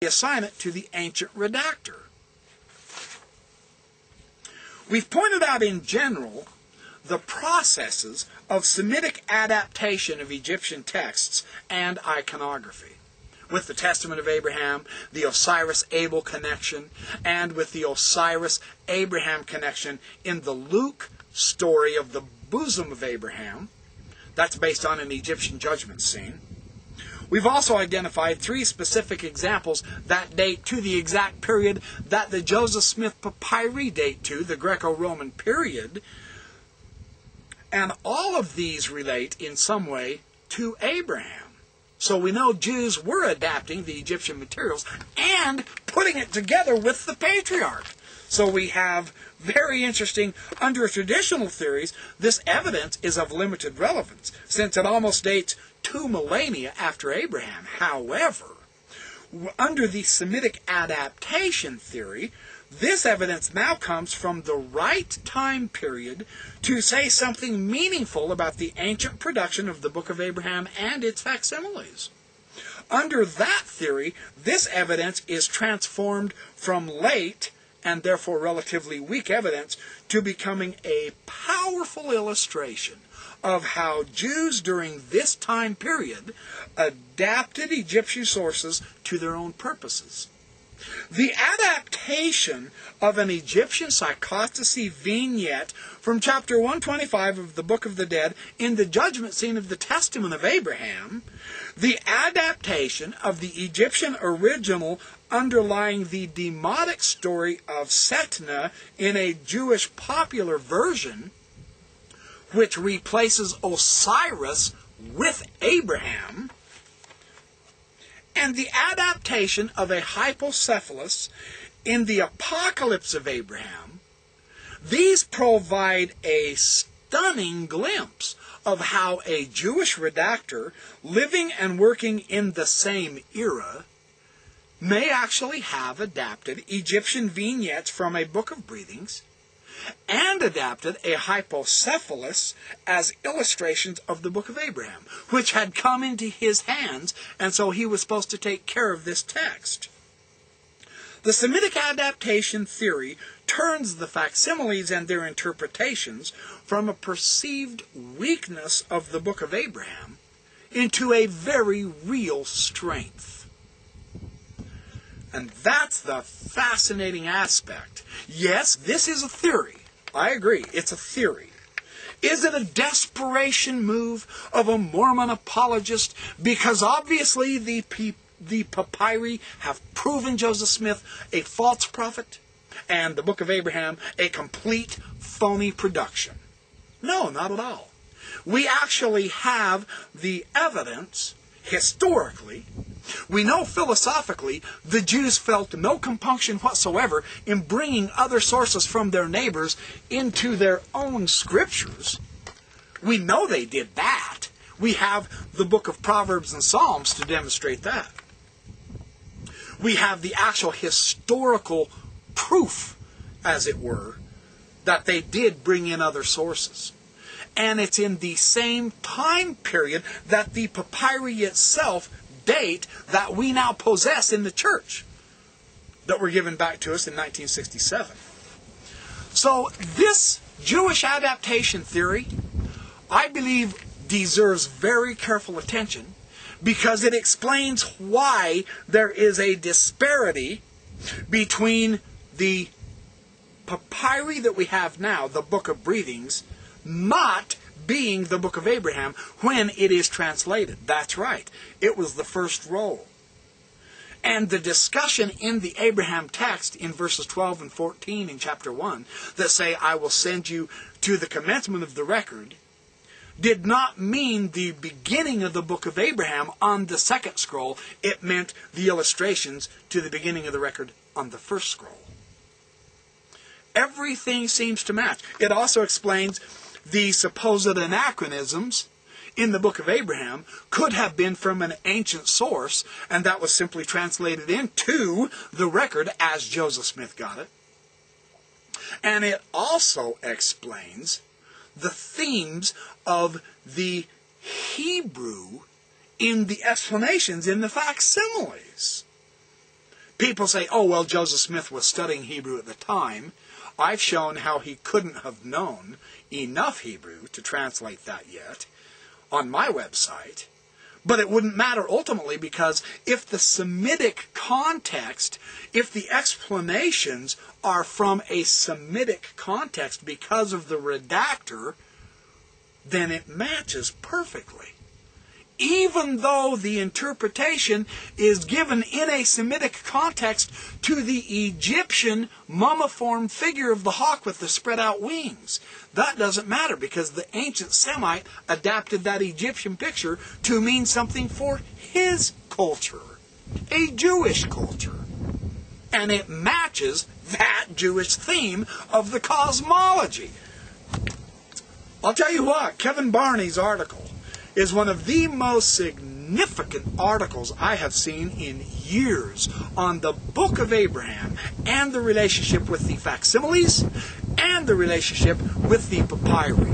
assign it to the ancient redactor. We've pointed out in general the processes of Semitic adaptation of Egyptian texts and iconography, with the Testament of Abraham, the Osiris-Abel connection, and with the Osiris-Abraham connection in the Luke story of the bosom of Abraham. That's based on an Egyptian judgment scene. We've also identified 3 specific examples that date to the exact period that the Joseph Smith Papyri date to, the Greco-Roman period. And all of these relate in some way to Abraham. So we know Jews were adapting the Egyptian materials and putting it together with the patriarch. So we have very interesting, under traditional theories, this evidence is of limited relevance, since it almost dates 2 millennia after Abraham. However, under the Semitic adaptation theory, this evidence now comes from the right time period to say something meaningful about the ancient production of the Book of Abraham and its facsimiles. Under that theory, this evidence is transformed from late and therefore relatively weak evidence to becoming a powerful illustration of how Jews during this time period adapted Egyptian sources to their own purposes. The adaptation of an Egyptian psychostasy vignette from chapter 125 of the Book of the Dead in the judgment scene of the Testament of Abraham, the adaptation of the Egyptian original underlying the demotic story of Setna in a Jewish popular version, which replaces Osiris with Abraham, and the adaptation of a hypocephalus in the Apocalypse of Abraham, these provide a stunning glimpse of how a Jewish redactor living and working in the same era may actually have adapted Egyptian vignettes from a Book of Breathings and adapted a hypocephalus as illustrations of the Book of Abraham, which had come into his hands, and so he was supposed to take care of this text. The Semitic adaptation theory turns the facsimiles and their interpretations from a perceived weakness of the Book of Abraham into a very real strength. And that's the fascinating aspect. Yes, this is a theory. I agree, it's a theory. Is it a desperation move of a Mormon apologist? Because obviously the papyri have proven Joseph Smith a false prophet and the Book of Abraham a complete phony production. No, not at all. We actually have the evidence historically. We know philosophically the Jews felt no compunction whatsoever in bringing other sources from their neighbors into their own scriptures. We know they did that. We have the book of Proverbs and Psalms to demonstrate that. We have the actual historical proof, as it were, that they did bring in other sources. And it's in the same time period that the papyri itself date that we now possess in the church, that were given back to us in 1967. So this Jewish adaptation theory, I believe, deserves very careful attention because it explains why there is a disparity between the papyri that we have now, the Book of Breathings, not being the Book of Abraham when it is translated. That's right. It was the first roll. And the discussion in the Abraham text in verses 12 and 14 in chapter 1 that say, I will send you to the commencement of the record, did not mean the beginning of the Book of Abraham on the second scroll. It meant the illustrations to the beginning of the record on the first scroll. Everything seems to match. It also explains the supposed anachronisms in the Book of Abraham could have been from an ancient source, and that was simply translated into the record as Joseph Smith got it. And it also explains the themes of the Hebrew in the explanations in the facsimiles. People say, oh, well, Joseph Smith was studying Hebrew at the time. I've shown how he couldn't have known enough Hebrew to translate that yet on my website. But it wouldn't matter ultimately, because if the Semitic context, if the explanations are from a Semitic context because of the redactor, then it matches perfectly. Even though the interpretation is given in a Semitic context to the Egyptian mummiform figure of the hawk with the spread out wings. That doesn't matter, because the ancient Semite adapted that Egyptian picture to mean something for his culture, a Jewish culture. And it matches that Jewish theme of the cosmology. I'll tell you what, Kevin Barney's article is one of the most significant articles I have seen in years on the Book of Abraham and the relationship with the facsimiles and the relationship with the papyri.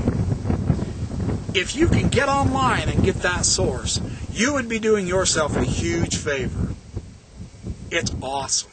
If you can get online and get that source, you would be doing yourself a huge favor. It's awesome.